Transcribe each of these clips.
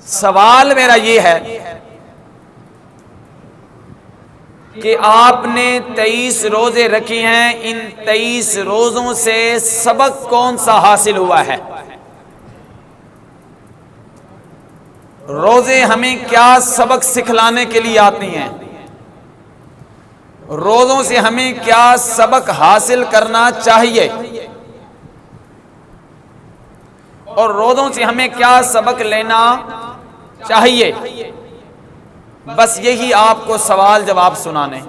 سوال میرا یہ ہے کہ آپ نے 23 روزے رکھے ہیں، ان 23 روزوں سے سبق کون سا حاصل ہوا ہے؟ روزے ہمیں کیا سبق سکھلانے کے لیے آتی ہیں؟ روزوں سے ہمیں کیا سبق حاصل کرنا چاہیے؟ اور روزوں سے ہمیں کیا سبق لینا چاہیے؟ بس یہی آپ کو سوال جواب سنانے،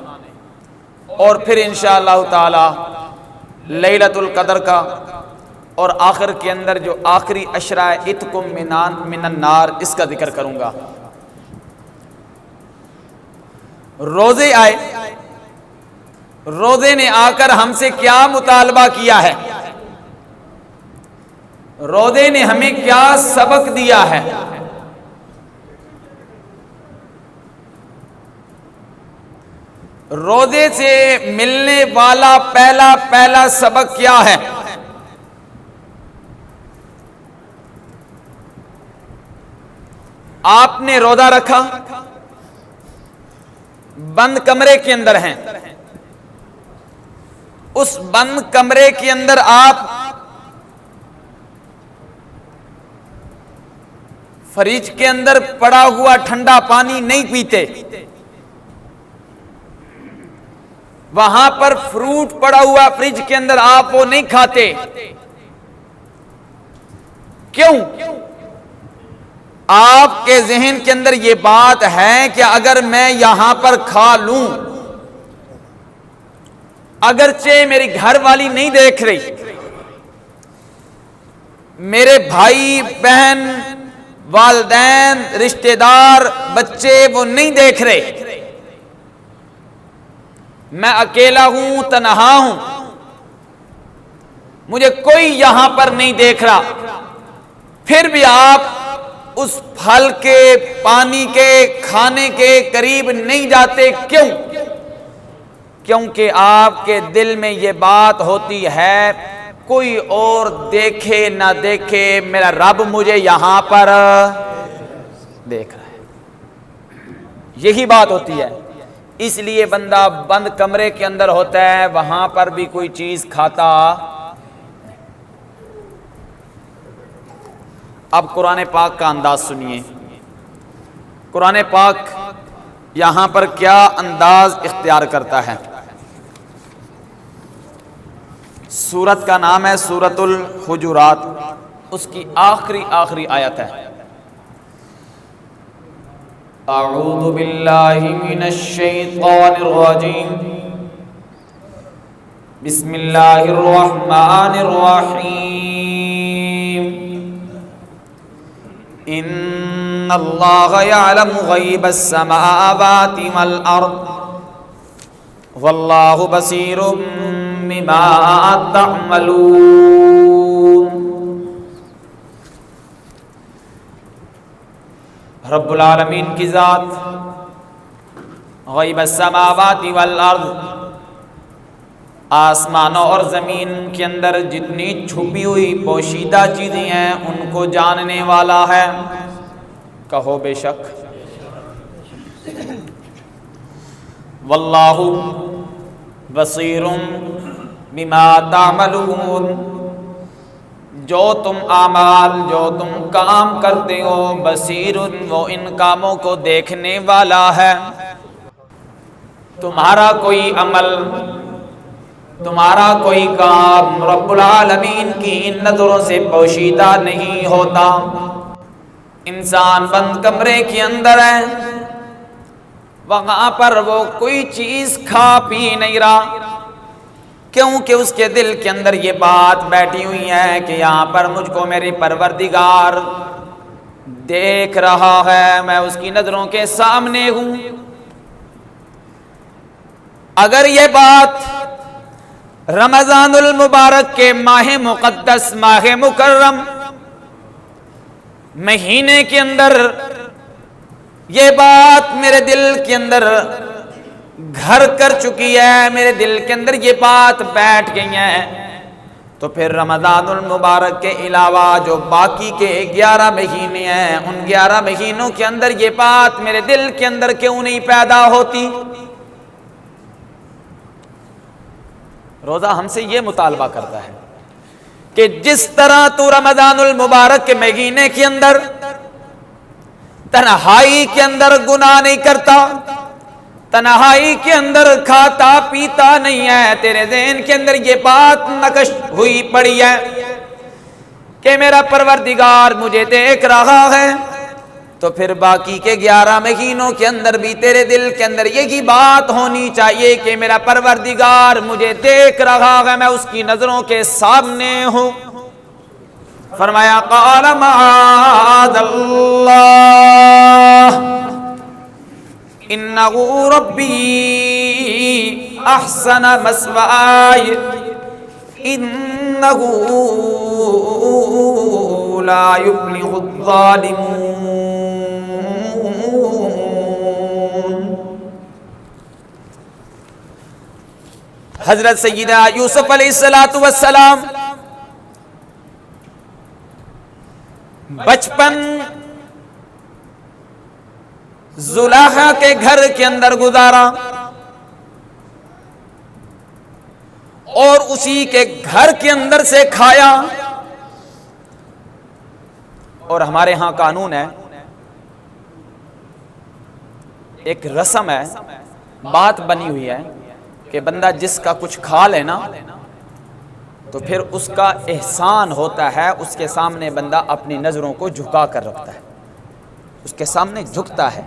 اور پھر انشاءاللہ تعالی لیلۃ القدر کا اور آخر کے اندر جو آخری عشرہ اتقم من النار اس کا ذکر کروں گا۔ روزے آئے، روزے نے آ کر ہم سے کیا مطالبہ کیا ہے؟ روزے نے ہمیں کیا سبق دیا ہے؟ روزے سے ملنے والا پہلا سبق کیا ہے؟ آپ نے روزہ رکھا، بند کمرے کے اندر ہیں، اس بند کمرے کے اندر آپ فریج کے اندر پڑا ہوا ٹھنڈا پانی نہیں پیتے، وہاں پر فروٹ پڑا ہوا فریج کے اندر آپ وہ نہیں کھاتے۔ کیوں؟ آپ کے ذہن کے اندر یہ بات ہے کہ اگر میں یہاں پر کھا لوں، اگرچہ میری گھر والی نہیں دیکھ رہی، میرے بھائی بہن والدین رشتہ دار بچے وہ نہیں دیکھ رہے، میں اکیلا ہوں، تنہا ہوں، مجھے کوئی یہاں پر نہیں دیکھ رہا، پھر بھی آپ اس پھل کے، پانی کے، کھانے کے قریب نہیں جاتے۔ کیوں؟ کیونکہ آپ کے دل میں یہ بات ہوتی ہے کوئی اور دیکھے نہ دیکھے، میرا رب مجھے یہاں پر دیکھ رہا ہے، یہی بات ہوتی ہے۔ اس لیے بندہ بند کمرے کے اندر ہوتا ہے، وہاں پر بھی کوئی چیز کھاتا۔ اب قرآن پاک کا انداز سنیے، قرآن پاک یہاں پر کیا انداز اختیار کرتا ہے۔ سورت کا نام ہے سورۃ الحجرات، اس کی آخری آیت ہے۔ اعوذ باللہ من الشیطان الرجیم، بسم اللہ الرحمن الرحیم، ان اللہ یعلم غیب السماوات والارض واللہ بصیر بما تعملون۔ رب العالمین کی ذات غیب السماوات والارض، آسمانوں اور زمین کے اندر جتنی چھپی ہوئی پوشیدہ چیزیں ہیں ان کو جاننے والا ہے۔ کہو بے شک۔ واللہ بصیر بما تعملون، جو تم اعمال، جو تم کام کرتے ہو، بصیر، وہ ان کاموں کو دیکھنے والا ہے۔ تمہارا کوئی عمل، تمہارا کوئی کام رب العالمین کی ان نظروں سے پوشیدہ نہیں ہوتا۔ انسان بند کمرے کے اندر ہے، وہاں پر وہ کوئی چیز کھا پی نہیں رہا، کیونکہ اس کے دل کے اندر یہ بات بیٹھی ہوئی ہے کہ یہاں پر مجھ کو میری پروردگار دیکھ رہا ہے، میں اس کی نظروں کے سامنے ہوں۔ اگر یہ بات رمضان المبارک کے ماہ مقدس، ماہ مکرم مہینے کے اندر یہ بات میرے دل کے اندر گھر کر چکی ہے، میرے دل کے اندر یہ بات بیٹھ گئی ہے، تو پھر رمضان المبارک کے علاوہ جو باقی کے 11 مہینے ہیں، ان 11 مہینوں کے اندر یہ بات میرے دل کے اندر کیوں نہیں پیدا ہوتی؟ روزہ ہم سے یہ مطالبہ کرتا ہے کہ جس طرح تو رمضان المبارک کے مہینے کے اندر تنہائی کے اندر گناہ نہیں کرتا، تنہائی کے اندر کھاتا پیتا نہیں ہے، تیرے ذہن کے اندر یہ بات نقش ہوئی پڑی ہے کہ میرا پروردگار مجھے دیکھ رہا ہے، تو پھر باقی کے 11 مہینوں کے اندر بھی تیرے دل کے اندر یہی بات ہونی چاہیے کہ میرا پروردگار مجھے دیکھ رہا ہے، میں اس کی نظروں کے سامنے ہوں۔ فرمایا قال معاذ اللہ انہ ربی احسن مثواي انہ لا یفلح الظالمون۔ حضرت سیدنا یوسف علیہ السلام بچپن زلیخا کے گھر کے اندر گزارا اور اسی کے گھر کے اندر سے کھایا۔ اور ہمارے ہاں قانون ہے، ایک رسم ہے، بات بنی ہوئی ہے کہ بندہ جس کا کچھ کھا لینا تو پھر اس کا احسان ہوتا ہے، اس کے سامنے بندہ اپنی نظروں کو جھکا کر رکھتا ہے، اس کے سامنے جھکتا ہے،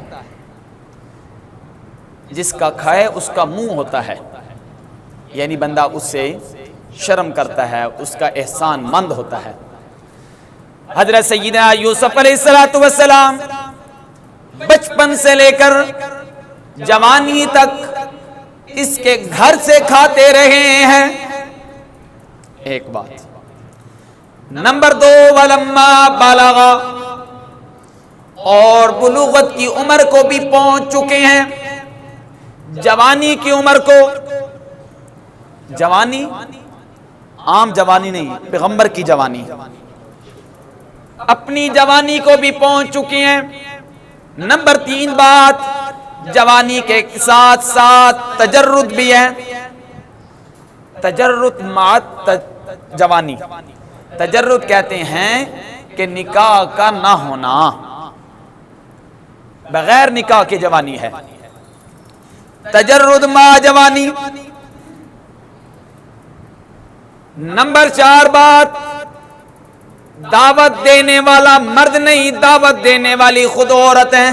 جس کا کھائے اس کا منہ ہوتا ہے، یعنی بندہ اس سے شرم کرتا ہے، اس کا احسان مند ہوتا ہے۔ حضرت سیدنا یوسف علیہ السلام بچپن سے لے کر جوانی تک اس کے گھر سے کھاتے رہے ہیں۔ ایک بات۔ نمبر 2، ولما بلغ، اور بلوغت کی عمر کو بھی پہنچ چکے ہیں، جوانی کی عمر کو، جوانی عام جوانی نہیں، پیغمبر کی جوانی، اپنی جوانی کو بھی پہنچ چکے ہیں۔ نمبر 3 بات، جوانی کے ساتھ ساتھ تجرد بھی ہے، تجرد مع جوانی، تجرد کہتے ہیں کہ نکاح کا نہ ہونا، بغیر نکاح کی جوانی ہے، تجرد مع جوانی۔ نمبر 4 بات، دعوت دینے والا مرد نہیں، دعوت دینے والی خود عورت ہے۔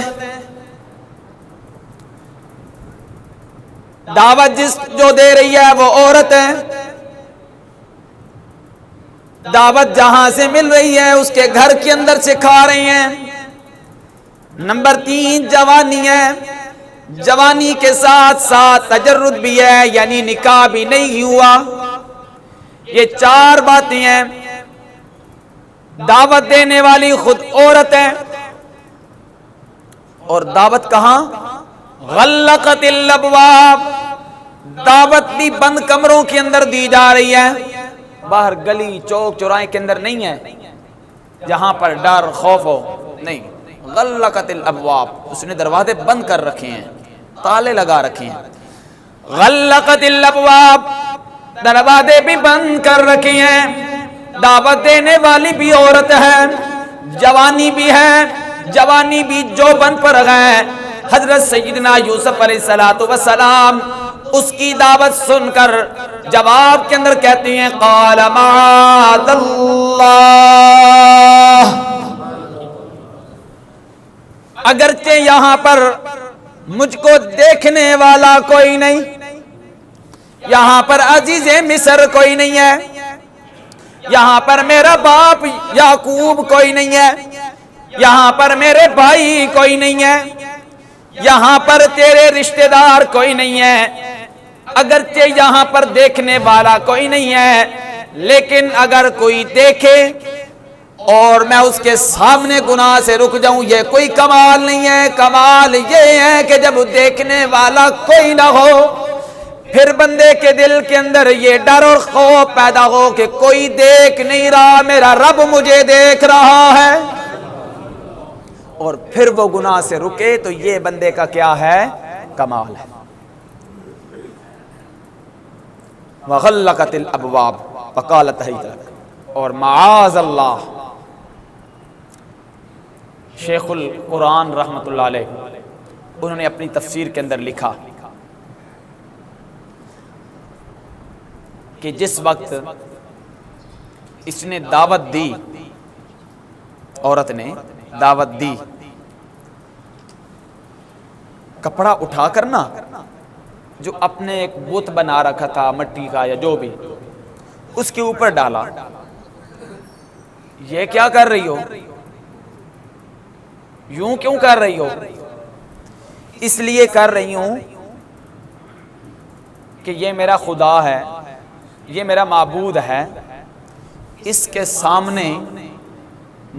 دعوت جو دے رہی ہے وہ عورت ہے، دعوت جہاں سے مل رہی ہے اس کے گھر کے اندر سے کھا رہی ہیں۔ نمبر 3 جوانی ہے، جوانی کے ساتھ ساتھ تجرد بھی ہے، یعنی نکاح بھی نہیں ہوا۔ یہ 4 باتیں ہیں، دعوت دینے والی خود عورت ہے، اور دعوت کہاں؟ غلقت الابواب، دعوت بھی بند کمروں کے اندر دی جا رہی ہے، باہر گلی چوک چوراہے کے اندر نہیں ہے جہاں پر ڈر خوف ہو، نہیں، غلقت الابواب، اس نے دروازے بند کر رکھے ہیں، تالے لگا رکھے ہیں۔ غلقت الابواب، دروازے بھی بند کر رکھے ہیں، دعوت دینے والی بھی عورت ہے، جوانی بھی ہے، جوانی بھی جوبن پر ہے۔ حضرت سیدنا یوسف علیہ السلام اس کی دعوت سن کر جواب کے اندر کہتے ہیں قال معاذ اللہ، اگرچہ یہاں پر مجھ کو دیکھنے والا کوئی نہیں، یہاں پر عزیز مصر کوئی نہیں ہے، یہاں پر میرا باپ یعقوب کوئی نہیں ہے، یہاں پر میرے بھائی کوئی نہیں ہے، یہاں پر تیرے رشتہ دار کوئی نہیں ہے، اگرچہ یہاں پر دیکھنے والا کوئی نہیں ہے، لیکن اگر کوئی دیکھے اور میں اس کے سامنے گناہ سے رک جاؤں، یہ کوئی کمال نہیں ہے، کمال یہ ہے کہ جب دیکھنے والا کوئی نہ ہو، پھر بندے کے دل کے اندر یہ ڈر اور خوف پیدا ہو کہ کوئی دیکھ نہیں رہا، میرا رب مجھے دیکھ رہا ہے، اور پھر وہ گناہ سے رکے، تو یہ بندے کا کیا ہے؟ کمال ہے۔ وغلقت الابواب وقالت ہیت لک، اور معاذ اللہ، شیخ القرآن رحمۃ اللہ علیہ انہوں نے اپنی تفسیر کے اندر لکھا کہ جس وقت اس نے دعوت دی، عورت نے دعوت دی، کپڑا اٹھا کر نا جو اپنے ایک بت بنا رکھا تھا مٹی کا یا جو بھی، اس کے اوپر ڈالا۔ یہ کیا کر رہی ہو؟ یوں کیوں کر رہی ہو؟ اس لیے کر رہی ہوں کہ یہ میرا خدا ہے، یہ میرا معبود ہے، اس کے سامنے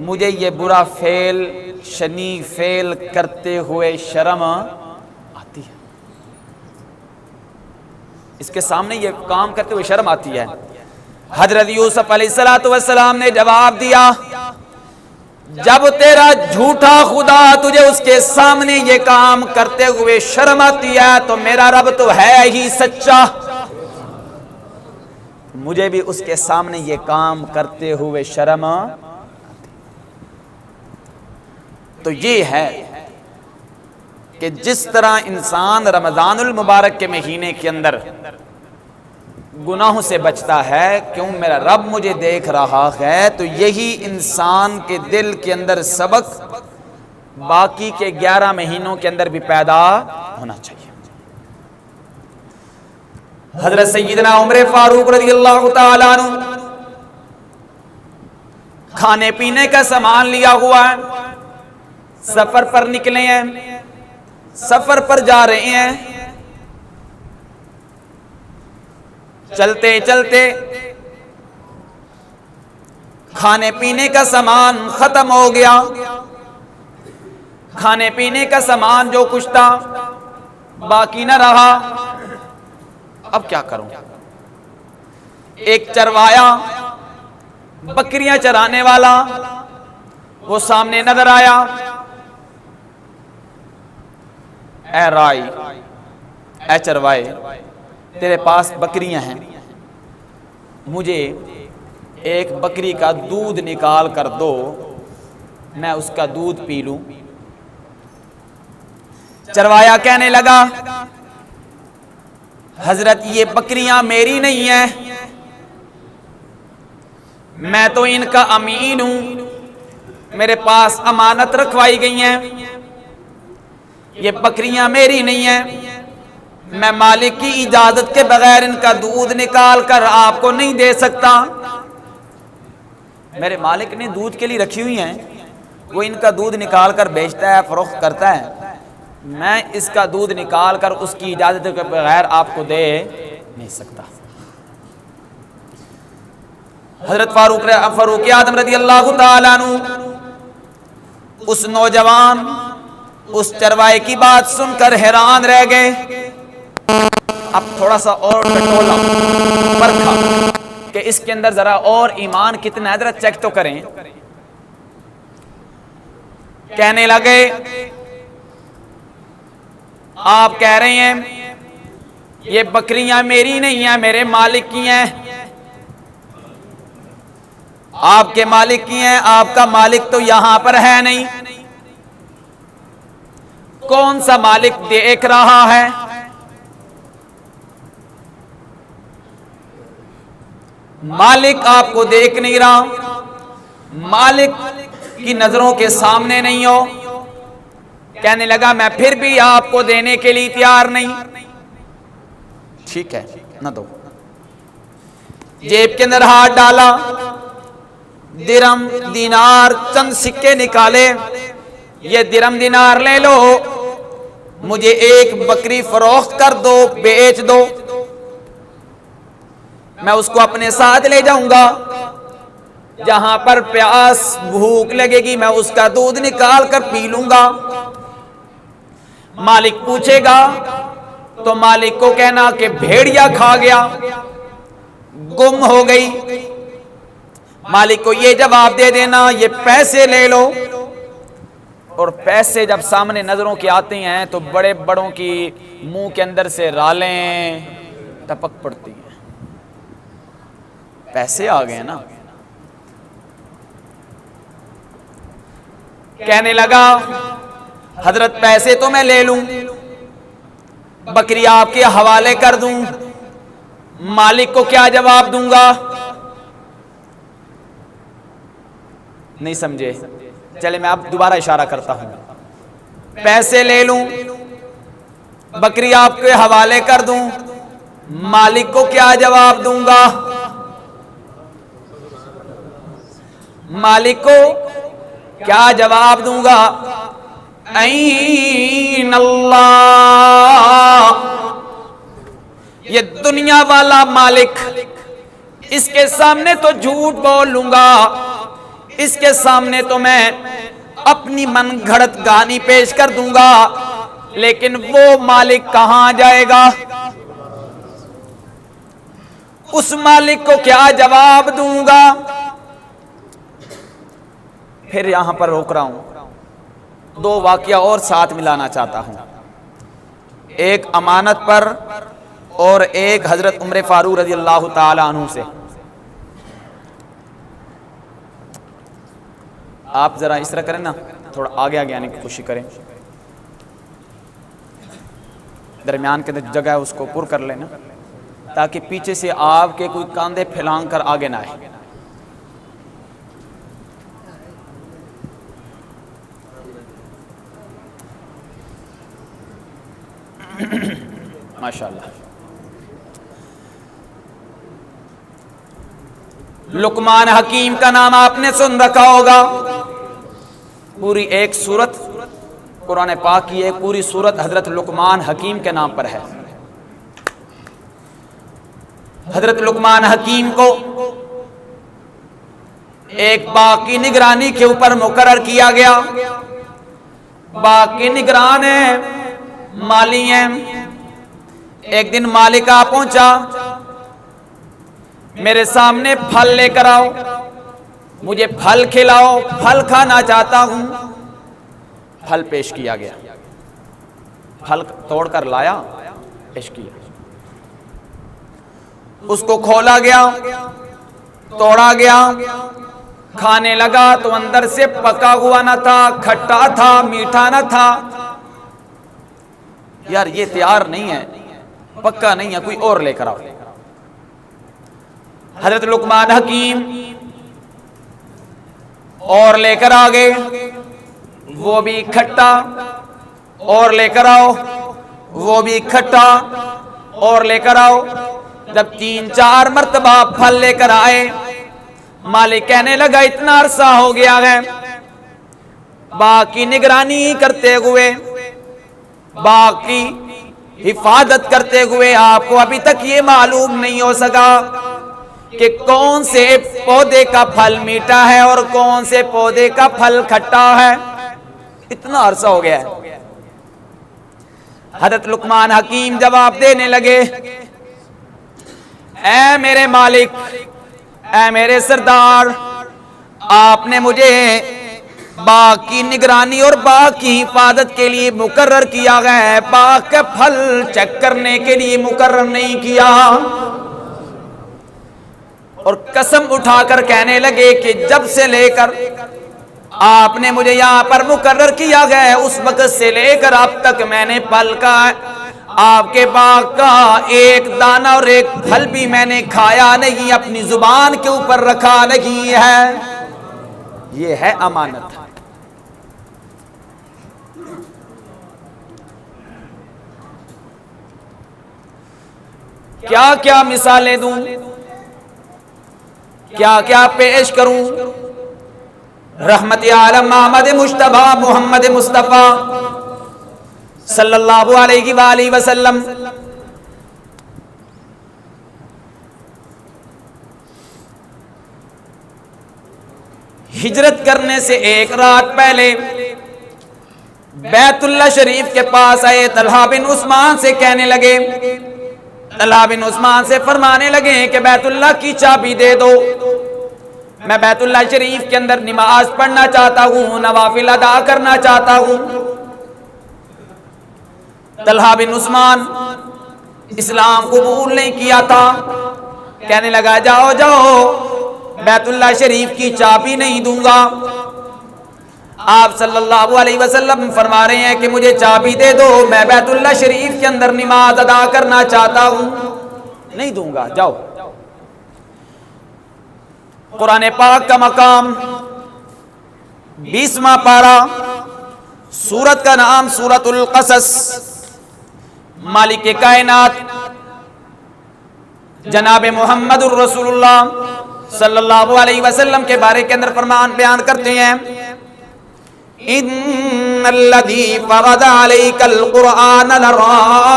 مجھے یہ برا فعل، شنیع فعل کرتے ہوئے شرم آتی ہے، اس کے سامنے یہ کام کرتے ہوئے شرم آتی ہے۔ حضرت یوسف علیہ السلام نے جواب دیا، جب تیرا جھوٹا خدا تجھے اس کے سامنے یہ کام کرتے ہوئے شرم آتی ہے تو میرا رب تو ہے ہی سچا، مجھے بھی اس کے سامنے یہ کام کرتے ہوئے شرم آتی۔ تو یہ ہے کہ جس طرح انسان رمضان المبارک کے مہینے کے اندر گناہوں سے بچتا ہے، کیوں میرا رب مجھے دیکھ رہا ہے، تو یہی انسان کے دل کے اندر سبق باقی کے 11 مہینوں کے اندر بھی پیدا ہونا چاہیے۔ حضرت سیدنا عمر فاروق رضی اللہ تعالیٰ عنہ کھانے پینے کا سامان لیا ہوا ہے، سفر پر نکلے ہیں، سفر پر جا رہے ہیں، چلتے چلتے کھانے پینے کا سامان ختم ہو گیا، کھانے پینے کا سامان جو کچھ تھا باقی نہ رہا، اب کیا کروں؟ ایک چروایا، بکریاں چرانے والا وہ سامنے نظر آیا، اے رائی، اے چروائے، تیرے پاس بکریاں ہیں، مجھے ایک بکری کا دودھ نکال کر دو، میں اس کا دودھ پی لوں۔ چروایا کہنے لگا، حضرت یہ بکریاں میری نہیں ہیں، میں تو ان کا امین ہوں، میرے پاس امانت رکھوائی گئی ہیں، یہ بکریاں میری نہیں ہیں، میں مالک کی اجازت کے بغیر ان کا دودھ نکال کر آپ کو نہیں دے سکتا، میرے مالک نے دودھ کے لیے رکھی ہوئی ہیں، وہ ان کا دودھ نکال کر بیچتا ہے، فروخت کرتا ہے، میں اس کا دودھ نکال کر اس کی اجازت کے بغیر آپ کو دے نہیں سکتا۔ حضرت فاروق اعظم رضی اللہ تعالیٰ عنہ اس نوجوان، اس چروائے کی بات سن کر حیران رہ گئے۔ اب تھوڑا سا اور ٹٹولا پرکھا کہ اس کے اندر ذرا اور ایمان کتنا ہے، ذرا چیک تو کریں۔ کہنے لگے، آپ کہہ رہے ہیں یہ بکریاں میری نہیں ہیں، میرے مالک کی ہیں، آپ کے مالک کی ہیں، آپ کا مالک تو یہاں پر ہے نہیں، کون سا مالک دیکھ رہا ہے؟ مالک آپ کو دیکھ نہیں رہا، مالک کی نظروں کے سامنے نہیں ہو۔ کہنے لگا، میں پھر بھی آپ کو دینے کے لیے تیار نہیں۔ ٹھیک ہے، نہ دو۔ جیب کے اندر ہاتھ ڈالا، درم دینار چند سکے نکالے، یہ درم دینار لے لو، مجھے ایک بکری فروخت کر دو، بیچ دو، میں اس کو اپنے ساتھ لے جاؤں گا، جہاں پر پیاس بھوک لگے گی میں اس کا دودھ نکال کر پی لوں گا۔ مالک پوچھے گا تو مالک کو کہنا کہ بھیڑیا کھا گیا، گم ہو گئی۔ مالک کو یہ جواب دے دینا یہ پیسے لے لو، اور پیسے جب سامنے نظروں کے آتے ہیں تو بڑے بڑوں کی منہ کے اندر سے رالیں ٹپک پڑتی ہیں، پیسے آ گئے نا۔ کہنے لگا حضرت پیسے تو میں لے لوں، بکری آپ کے حوالے کر دوں، مالک کو کیا جواب دوں گا؟ نہیں سمجھے؟ چلے میں اب دوبارہ اشارہ کرتا ہوں۔ پیسے لے لوں، بکری آپ کے حوالے کر دوں، مالک کو کیا جواب دوں گا؟ مالک کو کیا جواب دوں گا؟ این اللہ، یہ دنیا والا مالک، اس کے سامنے تو جھوٹ بول لوں گا، اس کے سامنے تو میں اپنی من گھڑت گانی پیش کر دوں گا، لیکن وہ مالک کہاں جائے گا؟ اس مالک کو کیا جواب دوں گا؟ پھر یہاں پر روک رہا ہوں، دو واقعہ اور ساتھ ملانا چاہتا ہوں، ایک امانت پر اور ایک حضرت عمر فاروق رضی اللہ تعالی عنہ سے۔ آپ ذرا اس طرح کریں نا، تھوڑا آگے آگے آنے کی کوشش کریں، درمیان کے جگہ ہے اس کو پر کر لینا، تاکہ پیچھے سے آپ کے کوئی کاندھے پھیلان کر آگے نہ آئے۔ ماشاءاللہ۔ لقمان حکیم کا نام آپ نے سن رکھا ہوگا، پوری ایک سورت قرآن پاک کی ایک پوری سورت حضرت لقمان حکیم کے نام پر ہے۔ حضرت لقمان حکیم کو ایک باغ کی نگرانی کے اوپر مقرر کیا گیا، باغ کی نگران ہیں، مالی ہیں۔ ایک دن مالک آ پہنچا، میرے سامنے پھل لے کر آؤ، مجھے پھل کھلاؤ، پھل کھانا چاہتا ہوں۔ پھل پیش کیا گیا، پھل توڑ کر لایا، پیش کیا، اس کو کھولا گیا، توڑا گیا، کھانے لگا تو اندر سے پکا ہوا نہ تھا، کھٹا تھا، میٹھا نہ تھا۔ یار یہ تیار نہیں ہے، پکا نہیں ہے، کوئی اور لے کر آؤ۔ حضرت لقمان حکیم اور لے کر آگے، وہ بھی کھٹا، اور لے کر آؤ، وہ بھی کھٹا، اور لے کر آؤ۔ جب 3-4 مرتبہ پھل لے کر آئے، مالک کہنے لگا اتنا عرصہ ہو گیا ہے باغ کی نگرانی کرتے ہوئے، باغ کی حفاظت کرتے ہوئے، آپ کو ابھی تک یہ معلوم نہیں ہو سکا کہ کون سے پودے کا پھل میٹھا ہے اور کون سے پودے کا پھل کھٹا ہے، اتنا عرصہ ہو گیا ہے۔ حضرت لقمان حکیم جواب دینے لگے، اے میرے مالک، اے میرے سردار، آپ نے مجھے باغ کی نگرانی اور باغ کی حفاظت کے لیے مقرر کیا ہے، باغ کا پھل چیک کرنے کے لیے مقرر نہیں کیا۔ اور قسم اٹھا کر کہنے لگے کہ جب سے لے کر آپ نے مجھے یہاں پر مقرر کیا گیا، اس وقت سے لے کر اب تک میں نے پھل کا آپ کے باغ کا ایک دانہ اور ایک پھل بھی میں نے کھایا نہیں، اپنی زبان کے اوپر رکھا نہیں ہے۔ یہ ہے امانت۔ کیا کیا مثالیں دوں، کیا کیا پیش کروں؟ رحمت عالم محمد مجتبی محمد مصطفیٰ صلی اللہ علیہ وآلہ وسلم ہجرت کرنے سے ایک رات پہلے بیت اللہ شریف کے پاس آئے، طلحہ بن عثمان سے کہنے لگے، طلحہ بن عثمان سے فرمانے لگے کہ بیت اللہ کی چابی دے دو، میں بیت اللہ شریف کے اندر نماز پڑھنا چاہتا ہوں، نوافل ادا کرنا چاہتا ہوں۔ طلحہ بن عثمان اسلام قبول نہیں کیا تھا، کہنے لگا جاؤ جاؤ، بیت اللہ شریف کی چابی نہیں دوں گا۔ آپ صلی اللہ علیہ وسلم فرما رہے ہیں کہ مجھے چابی دے دو، میں بیت اللہ شریف کے اندر نماز ادا کرنا چاہتا ہوں، نہیں دوں گا، جاؤ۔ قرآن پاک کا مقام 20واں پارہ، سورت کا نام سورۃ القصص، مالک کائنات جناب محمد الرسول اللہ صلی اللہ علیہ وسلم کے بارے کے اندر فرمان بیان کرتے ہیں، ان الذی فرض علیک القرآن لرادک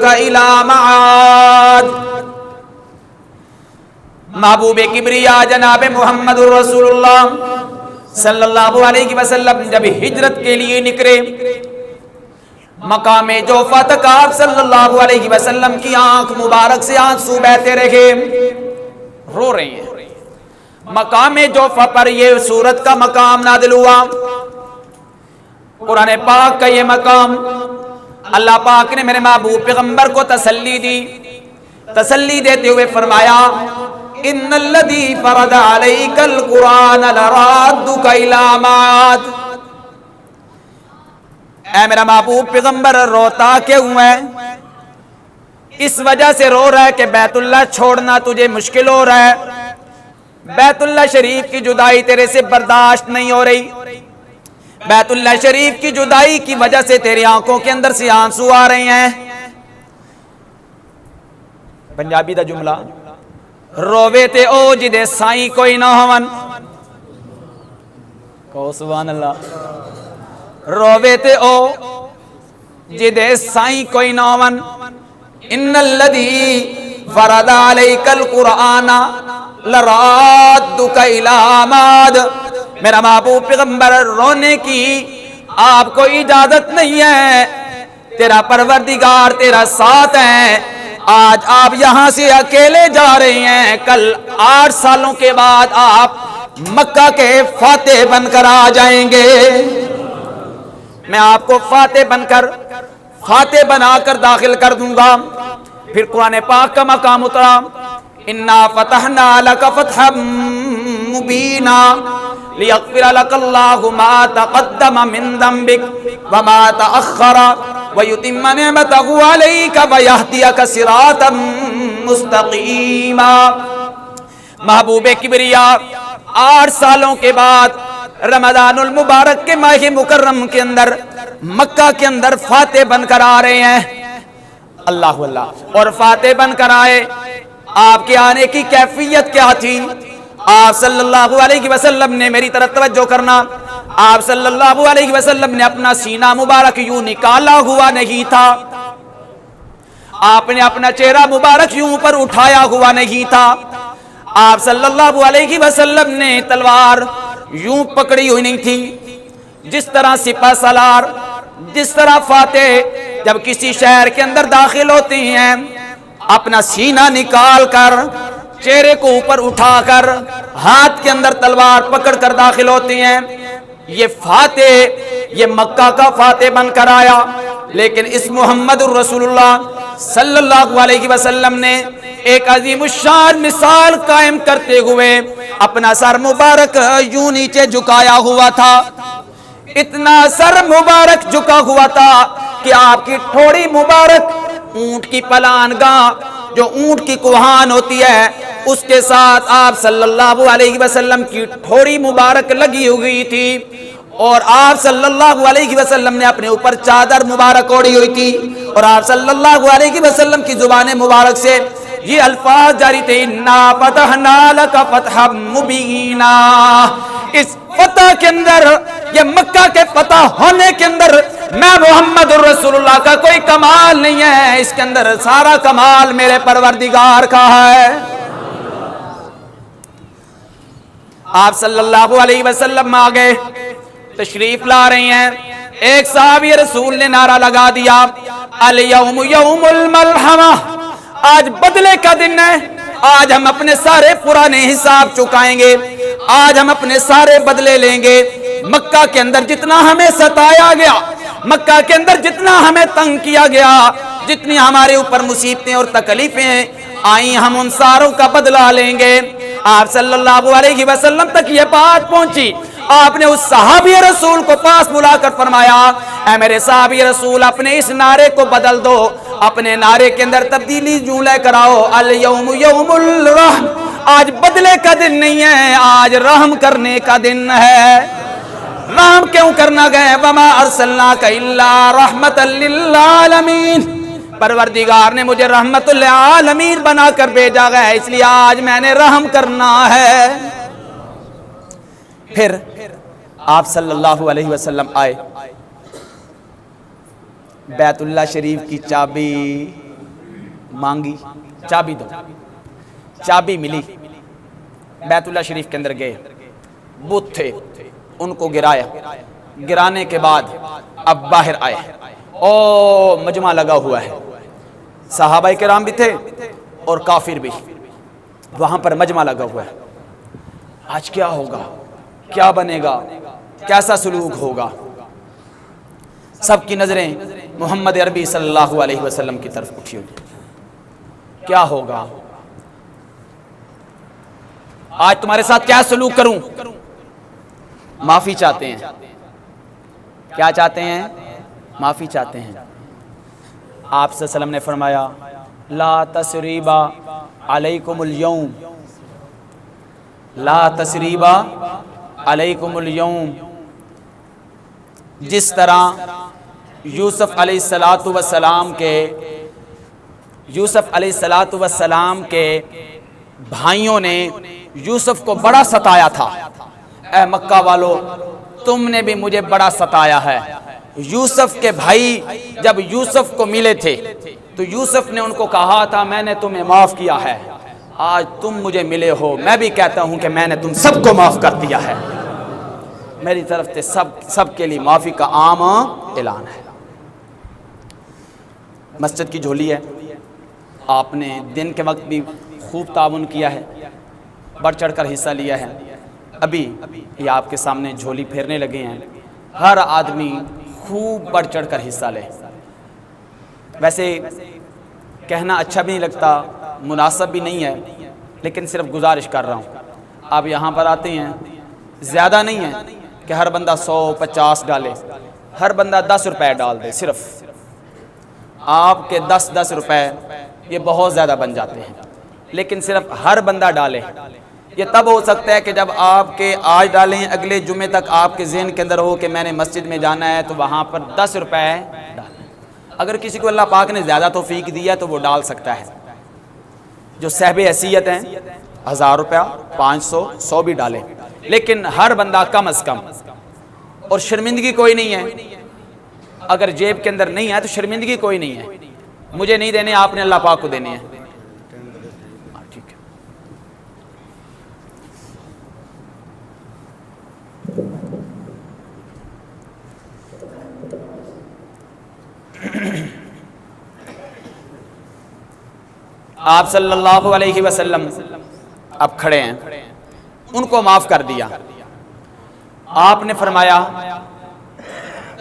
الی معاد۔ محبوب کبریا جناب محمد الرسول اللہ صلی اللہ علیہ وسلم جب ہجرت کے لیے نکلے، مقام جوفہ تک آپ صلی اللہ علیہ وسلم کی آنکھ مبارک سے آنسو بہتے رہے، رو رہے ہیں۔ مقام جوفہ پر یہ سورت کا مقام نازل ہوا، قرآن پاک کا یہ مقام۔ اللہ پاک نے میرے محبوب پیغمبر کو تسلی دی، تسلی دیتے ہوئے فرمایا، ان الذی فرض علیک القرآن لرادک الی معاد۔ اے میرا محبوب پیغمبر، روتا کیوں ہے؟ اس وجہ سے رو رہا ہے کہ بیت اللہ چھوڑنا تجھے مشکل ہو رہا ہے، بیت اللہ شریف کی جدائی تیرے سے برداشت نہیں ہو رہی، بیت اللہ شریف کی جدائی کی وجہ سے تیری آنکھوں کے اندر سے آنسو آ رہے ہیں۔ پنجابی دا جملہ، رووے تے او جدے سائیں کوئی نہ ہون، کہو سبحان اللہ، رووے تے او جدے سائیں کوئی نہ ہون، ان الذی فرض علیک القرآن لرادک الی معاد۔ میرا محبوب پیغمبر، رونے کی آپ کو اجازت نہیں ہے، تیرا پروردگار تیرا ساتھ ہے۔ آج آپ یہاں سے اکیلے جا رہے ہیں، کل 8 سالوں کے بعد آپ مکہ کے فاتح بن کر آ جائیں گے، میں آپ کو فاتح بنا کر داخل کر دوں گا۔ پھر قرآن پاک کا مقام اترا، انا فتحنا لک فتحا مبینا لیغفر لک اللہ ما تقدم من ذنبک وما تأخر ویتم نعمتہ علیک ویہدیک صراطا مستقیما۔ محبوب کبریا 8 سالوں کے بعد رمضان المبارک کے ماہ مکرم کے اندر مکہ کے اندر فاتح بن کر آ رہے ہیں، اللہ اللہ۔ اور فاتح بن کر آئے، آپ کے آنے کی کیفیت کیا تھی؟ آپ صلی اللہ علیہ وسلم نے، میری طرف توجہ کرنا، آپ صلی اللہ علیہ وسلم نے اپنا سینہ مبارک یوں نکالا ہوا نہیں تھا، آپ نے اپنا چہرہ مبارک یوں پر اٹھایا ہوا نہیں تھا، آپ صلی اللہ علیہ وسلم نے تلوار یوں پکڑی ہوئی نہیں تھی۔ جس طرح سپہ سالار، جس طرح فاتح جب کسی شہر کے اندر داخل ہوتے ہیں، اپنا سینہ نکال کر، چہرے کو اوپر اٹھا کر، ہاتھ کے اندر تلوار پکڑ کر داخل ہوتے ہیں، یہ فاتح، یہ مکہ کا فاتح بن کر آیا۔ لیکن اس محمد الرسول اللہ صلی اللہ علیہ وسلم نے ایک عظیم الشان مثال قائم کرتے ہوئے اپنا سر مبارک یوں نیچے جھکایا ہوا تھا، اتنا سر مبارک جھکا ہوا تھا کہ آپ کی ٹھوڑی مبارک اونٹ کی پلان گاہ، جو اونٹ کی کوہان ہوتی ہے، اس کے ساتھ آپ صلی اللہ علیہ وسلم کی ٹھوڑی مبارک لگی ہوئی تھی، اور آپ صلی اللہ علیہ وسلم نے اپنے اوپر چادر مبارک اوڑھی ہوئی تھی، اور آپ صلی اللہ علیہ وسلم کی زبان مبارک سے یہ الفاظ جاری تھے، انا فتحنا لک فتحا مبینا۔ اس فتح کے اندر، یہ مکہ کے فتح ہونے کے اندر میں محمد الرسول اللہ کا کوئی کمال نہیں ہے، اس کے اندر سارا کمال میرے پروردگار کا ہے۔ آپ صلی اللہ علیہ وسلم آ گئے، تشریف لا رہی ہیں، ایک صحابی رسول نے نعرہ لگا دیا الیوم یوم الملحمہ، آج بدلے کا دن ہے، آج ہم اپنے سارے پرانے حساب چکائیں گے، آج ہم اپنے سارے بدلے لیں گے۔ مکہ کے اندر جتنا ہمیں ستایا گیا، مکہ کے اندر جتنا ہمیں تنگ کیا گیا، جتنی ہمارے اوپر مصیبتیں اور تکلیفیں آئیں، ہم ان ساروں کا بدلہ لیں گے۔ آپ صلی اللہ علیہ وسلم تک یہ بات پہنچی، آپ نے اس صحابی رسول کو پاس بلا کر فرمایا اے میرے صحابی رسول، اپنے اس نعرے کو بدل دو، اپنے نعرے کے اندر تبدیلی جو لے کر آؤ، الیوم یوم الرحم، آج بدلے کا دن نہیں ہے، آج رحم کرنے کا دن ہے۔ رحم کیوں کرنا گئے؟ وما ارسلناک الا رحمت للعالمین، پروردگار نے مجھے رحمت للعالمین بنا کر بھیجا گیا ہے، اس لیے آج میں نے رحم کرنا ہے۔ پھر آپ صلی اللہ علیہ وسلم آئے، بیت اللہ شریف کی چابی مانگی، چابی دو، چابی ملی، بیت اللہ شریف کے اندر گئے، بت تھے ان کو گرایا، گرانے کے بعد اب باہر آئے، او مجمع لگا ہوا ہے، صحابہ کرام بھی تھے اور کافر بھی، وہاں پر مجمع لگا ہوا ہے، آج کیا ہوگا، کیا بنے گا، کیسا سلوک ہوگا؟ سب کی نظریں محمد عربی صلی اللہ علیہ وسلم کی طرف اٹھی ہوئی، کیا ہوگا، آج تمہارے ساتھ کیا سلوک کروں؟ معافی چاہتے ہیں، کیا چاہتے ہیں؟ معافی چاہتے ہیں۔ آپ صلی اللہ علیہ وسلم نے فرمایا لا تسریب علیکم اليوم، لا تسریب علیکم اليوم، جس طرح یوسف علیہ السلام کے بھائیوں نے یوسف کو بڑا ستایا تھا، اے مکہ والو تم نے بھی مجھے بڑا ستایا ہے۔ یوسف کے بھائی جب یوسف کو ملے تھے تو یوسف نے ان کو کہا تھا میں نے تمہیں معاف کیا ہے، آج تم مجھے ملے ہو، میں بھی کہتا ہوں کہ میں نے تم سب کو معاف کر دیا ہے، میری طرف سے سب کے لیے معافی کا عام اعلان ہے۔ مسجد کی جھولی ہے، آپ نے دن کے وقت بھی خوب تعاون کیا ہے، بڑھ چڑھ کر حصہ لیا ہے، ابھی یہ آپ کے سامنے جھولی پھیرنے لگے ہیں، ہر آدمی خوب بڑھ چڑھ کر حصہ لے۔ ویسے کہنا اچھا بھی نہیں لگتا، مناسب بھی نہیں ہے، لیکن صرف گزارش کر رہا ہوں، آپ یہاں پر آتے ہیں، زیادہ نہیں ہے کہ ہر بندہ 100-50 ڈالے، ہر بندہ 10 روپے ڈال دے، صرف آپ کے 10 روپے یہ بہت زیادہ بن جاتے ہیں، لیکن صرف ہر بندہ ڈالے۔ یہ تب ہو سکتا ہے کہ جب آپ کے آج ڈالیں، اگلے جمعے تک آپ کے ذہن کے اندر ہو کہ میں نے مسجد میں جانا ہے تو وہاں پر 10 روپے ڈالیں۔ اگر کسی کو اللہ پاک نے زیادہ توفیق دیا تو وہ ڈال سکتا ہے، جو صاحب حیثیت ہیں 1000 روپیہ 500 100 بھی ڈالے، لیکن ہر بندہ کم از کم، اور شرمندگی کوئی نہیں ہے، اگر جیب کے اندر نہیں ہے تو شرمندگی کوئی نہیں ہے، مجھے نہیں دینے، آپ نے اللہ پاک کو دینے ہیں۔ ٹھیک ہے، آپ صلی اللہ علیہ وسلم اب کھڑے ہیں، ان کو معاف کر دیا۔ آپ نے فرمایا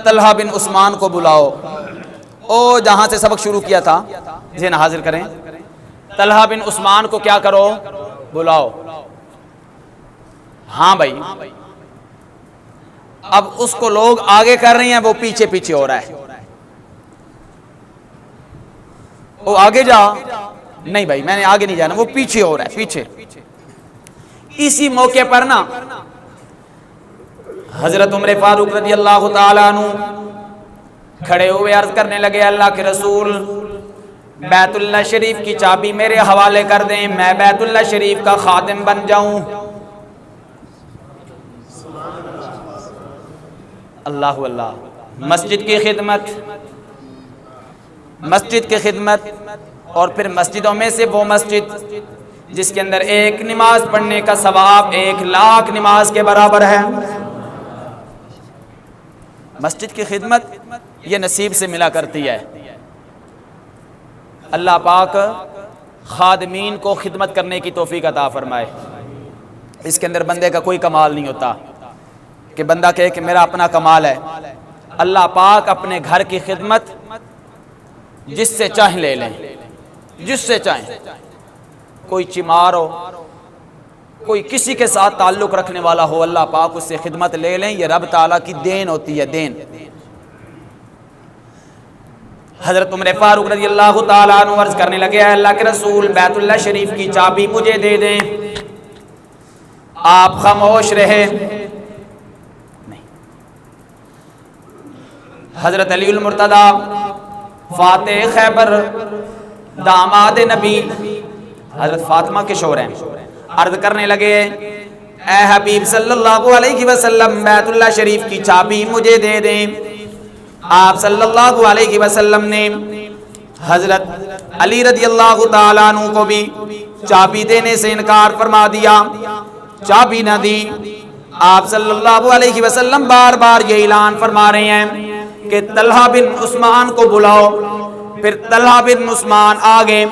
طلحہ بن عثمان کو بلاؤ، او جہاں سے سبق شروع کیا تھا ذہن حاضر کریں، طلحہ بن عثمان کو کیا کرو؟ بلاؤ۔ ہاں بھائی، اب اس کو لوگ آگے کر رہے ہیں، وہ پیچھے پیچھے ہو رہا ہے، وہ آگے جا، نہیں بھائی میں نے آگے نہیں جانا، وہ پیچھے ہو رہا ہے، پیچھے۔ اسی موقع پر نا حضرت عمر فاروق رضی اللہ تعالیٰ عنہ کھڑے ہوئے عرض کرنے لگے اللہ کے رسول بیت اللہ شریف کی چابی میرے حوالے کر دیں، میں بیت اللہ شریف کا خادم بن جاؤں۔ اللہ اللہ، مسجد کی خدمت، مسجد کی خدمت، اور پھر مسجدوں میں سے وہ مسجد جس کے اندر ایک نماز پڑھنے کا ثواب 1,00,000 نماز کے برابر ہے۔ مسجد کی خدمت یہ نصیب سے ملا کرتی ہے۔ اللہ پاک خادمین کو خدمت کرنے کی توفیق عطا فرمائے۔ اس کے اندر بندے کا کوئی کمال نہیں ہوتا کہ بندہ کہے کہ میرا اپنا کمال ہے۔ اللہ پاک اپنے گھر کی خدمت جس سے چاہیں لے لیں، جس سے چاہیں، کوئی چمار ہو، کوئی کسی کے ساتھ تعلق رکھنے والا ہو، اللہ پاک اس سے خدمت لے لیں، یہ رب تعالیٰ کی دین ہوتی ہے، دین۔ حضرت عمر فاروق رضی اللہ تعالیٰ عنہ عرض کرنے لگے، اے اللہ کے رسول، بیت اللہ شریف کی چابی مجھے دے دیں۔ آپ خاموش رہے۔ نہیں۔ حضرت علی المرتضی فاتح خیبر داماد نبی حضرت فاطمہ کے شوہر ہیں، عرض کرنے لگے، اے حبیب صلی اللہ علیہ وسلم، بیت اللہ شریف کی چابی مجھے دے دیں۔ آپ صلی اللہ علیہ وسلم نے حضرت علی رضی اللہ تعالیٰ عنہ کو بھی چابی دینے سے انکار فرما دیا، چابی نہ دی۔ آپ صلی اللہ علیہ وسلم بار بار یہ اعلان فرما رہے ہیں کہ طلحہ بن عثمان کو بلاؤ۔ پھر طلحہ بن عثمان آگے،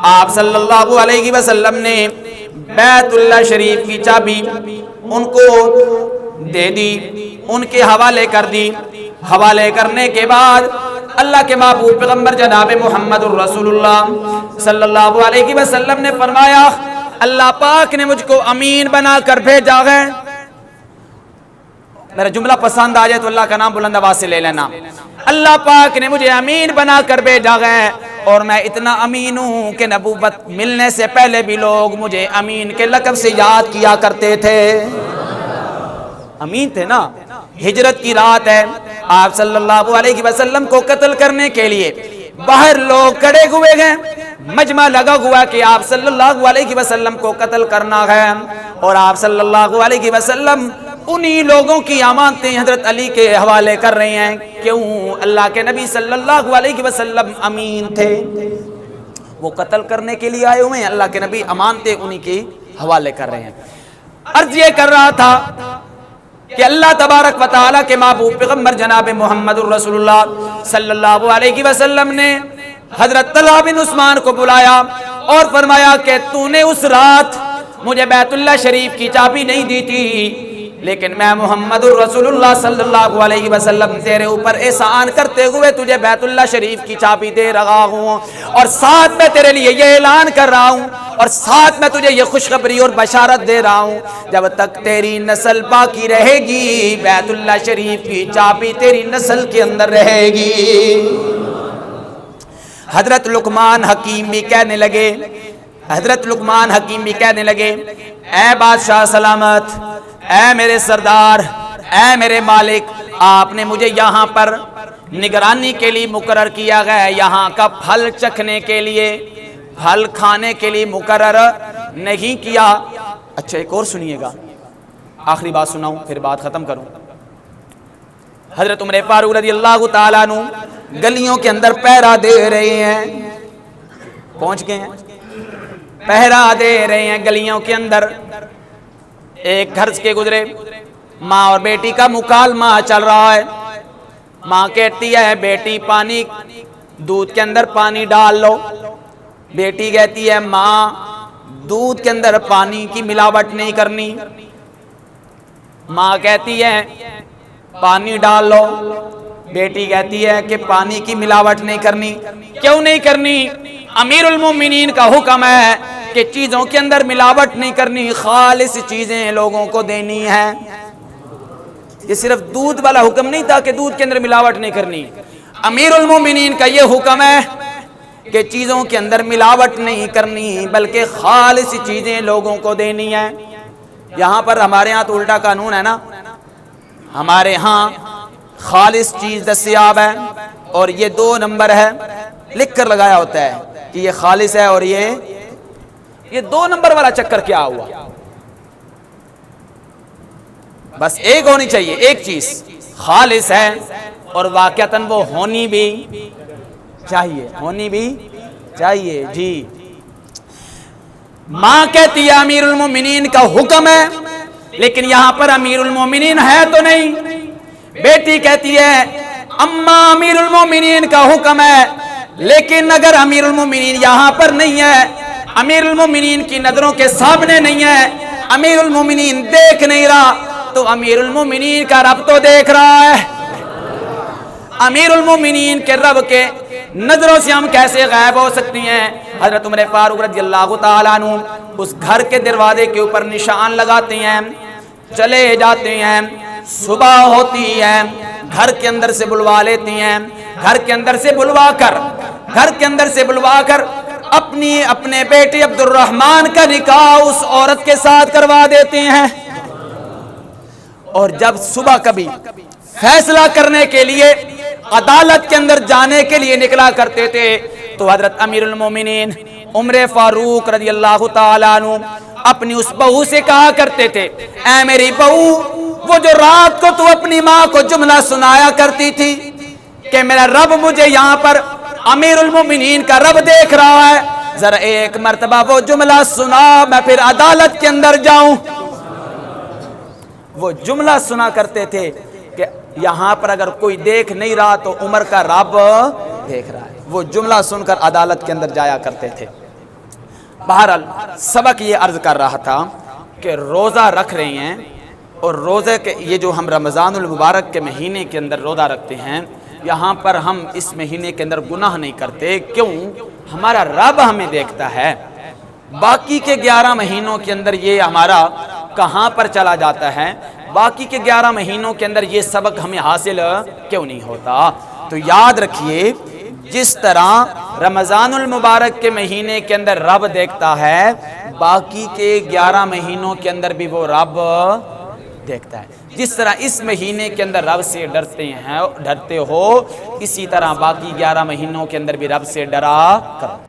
آپ صلی اللہ علیہ وسلم نے بیت اللہ شریف کی چابی ان کو دے دی، ان کے حوالے کر دی۔ حوالے کرنے کے بعد اللہ کے محبوب پیغمبر جناب محمد الرسول اللہ صلی اللہ علیہ وسلم نے فرمایا، اللہ پاک نے مجھ کو امین بنا کر بھیجا ہے۔ میرا جملہ پسند آ جائے تو اللہ کا نام بلند آواز سے لے لینا۔ اللہ پاک نے مجھے امین بنا کر بھیجا ہے، اور میں اتنا امین ہوں کہ نبوت ملنے سے پہلے بھی لوگ مجھے امین کے لقب سے یاد کیا کرتے تھے۔ امین تھے نا۔ ہجرت کی رات ہے، آپ صلی اللہ علیہ وسلم کو قتل کرنے کے لیے باہر لوگ کھڑے ہوئے ہیں، مجمع لگا ہوا کہ آپ صلی اللہ علیہ وسلم کو قتل کرنا ہے، اور آپ صلی اللہ علیہ وسلم انہی لوگوں کی امانتیں حضرت علی کے حوالے کر رہے ہیں۔ کیوں؟ اللہ کے نبی صلی اللہ علیہ وسلم امین تھے، وہ قتل کرنے کے لیے آئے ہوئے ہیں، اللہ کے نبی امانتیں انہی کے حوالے کر رہے ہیں۔ عرض یہ کر رہا تھا کہ اللہ تبارک و تعالیٰ کے محبوب پیغمبر جناب محمد الرسول اللہ صلی اللہ علیہ وسلم نے حضرت طلحہ بن عثمان کو بلایا اور فرمایا کہ تو نے اس رات مجھے بیت اللہ شریف کی چابی نہیں دی تھی، لیکن میں محمد الرسول اللہ صلی اللہ علیہ وسلم تیرے اوپر احسان کرتے ہوئے تجھے بیت اللہ شریف کی چابی دے رہا ہوں، اور ساتھ میں تیرے لیے یہ اعلان کر رہا ہوں، اور ساتھ میں تجھے یہ خوشخبری اور بشارت دے رہا ہوں، جب تک تیری نسل باقی رہے گی بیت اللہ شریف کی چابی تیری نسل کے اندر رہے گی۔ حضرت لقمان حکیم بھی کہنے لگے، حضرت لقمان حکیم بھی کہنے لگے، اے بادشاہ سلامت، اے میرے سردار، اے میرے مالک، آپ نے مجھے یہاں پر نگرانی کے لیے مقرر کیا گیا، یہاں کا پھل چکھنے کے لیے، پھل کھانے کے لیے مقرر نہیں کیا۔ اچھا ایک اور سنیے گا، آخری بات سناؤں پھر بات ختم کروں۔ حضرت عمر فاروق رضی اللہ تعالیٰ عنہ گلیوں کے اندر پہرا دے رہے ہیں، پہنچ گئے ہیں، پہرا دے رہے ہیں گلیوں کے اندر۔ ایک گھر کے گزرے، ماں اور بیٹی کا مکالمہ چل رہا ہے۔ ماں کہتی ہے بیٹی پانی دودھ کے اندر پانی ڈال لو، بیٹی کہتی ہے ماں دودھ کے اندر پانی کی ملاوٹ نہیں کرنی۔ ماں کہتی ہے پانی ڈال لو، بیٹی کہتی ہے کہ پانی کی ملاوٹ نہیں کرنی۔ کیوں نہیں کرنی؟ امیر المومنین کا حکم ہے کہ چیزوں کے اندر ملاوٹ نہیں کرنی، خالص چیزیں لوگوں کو دینی ہے۔ یہ صرف دودھ والا حکم نہیں تھا کہ دودھ کے اندر ملاوٹ نہیں کرنی، امیر المومنین کا یہ حکم ہے کہ چیزوں کے اندر ملاوٹ نہیں کرنی بلکہ خالص چیزیں لوگوں کو دینی ہے۔ یہاں پر ہمارے ہاں تو الٹا قانون ہے نا، ہمارے ہاں خالص چیز دستیاب ہے اور یہ 2 نمبر ہے، لکھ کر لگایا ہوتا ہے کہ یہ خالص ہے، اور یہ 2 نمبر والا چکر کیا ہوا؟ بس ایک ہونی چاہیے، ایک چیز خالص ہے اور واقعتاً وہ ہونی بھی چاہیے، ہونی بھی چاہیے۔ جی ماں کہتی ہے امیر المومنین کا حکم ہے، لیکن یہاں پر امیر المومنین ہے تو نہیں، بیٹی کہتی ہے اما امیر المومنین کا حکم ہے، لیکن اگر امیر المومنین یہاں پر نہیں ہے، امیر المومنین کی نظروں کے سامنے نہیں ہے، امیر المومنین دیکھ نہیں رہا، تو امیر المومنین کا رب تو دیکھ رہا ہے۔ امیر المومنین کے رب کے نظروں سے ہم کیسے غائب ہو سکتی ہیں؟ حضرت عمر فاروق رضی اللہ تعالیٰ عنہ اس گھر کے دروازے کے اوپر نشان لگاتے ہیں، چلے جاتے ہیں، صبح ہوتی ہے، گھر کے اندر سے بلوا لیتی ہیں، گھر کے اندر سے بلوا کر اپنے بیٹے عبد الرحمن کا نکاح اس عورت کے ساتھ کروا دیتے ہیں۔ اور جب صبح کبھی فیصلہ کرنے کے لیے عدالت کے اندر جانے کے لیے نکلا کرتے تھے تو حضرت امیر المومنین عمر فاروق رضی اللہ تعالیٰ عنہ اپنی اس بہو سے کہا کرتے تھے، اے میری بہو، وہ جو رات کو تو اپنی ماں کو جملہ سنایا کرتی تھی کہ میرا رب مجھے یہاں پر امیر المومنین کا رب دیکھ رہا ہے، ذرا ایک مرتبہ وہ جملہ سنا، میں پھر عدالت کے اندر جاؤں۔ وہ جملہ سنا کرتے تھے کہ یہاں پر اگر کوئی دیکھ نہیں رہا تو عمر کا رب دیکھ رہا ہے۔ وہ جملہ سن کر عدالت کے اندر جایا کرتے تھے۔ بہرحال سبق یہ عرض کر رہا تھا کہ روزہ رکھ رہے ہیں، اور روزے کے یہ جو ہم رمضان المبارک کے مہینے کے اندر روزہ رکھتے ہیں، یہاں پر ہم اس مہینے کے اندر گناہ نہیں کرتے، کیوں؟ ہمارا رب ہمیں دیکھتا ہے۔ باقی کے 11 مہینوں کے اندر یہ ہمارا کہاں پر چلا جاتا ہے؟ باقی کے 11 مہینوں کے اندر یہ سبق ہمیں حاصل کیوں نہیں ہوتا؟ تو یاد رکھیے، جس طرح رمضان المبارک کے مہینے کے اندر رب دیکھتا ہے، باقی کے 11 مہینوں کے اندر بھی وہ رب دیکھتا ہے۔ جس طرح اس مہینے کے اندر رب سے ڈرتے ہو، اسی طرح باقی 11 مہینوں کے اندر بھی رب سے ڈرا کرو۔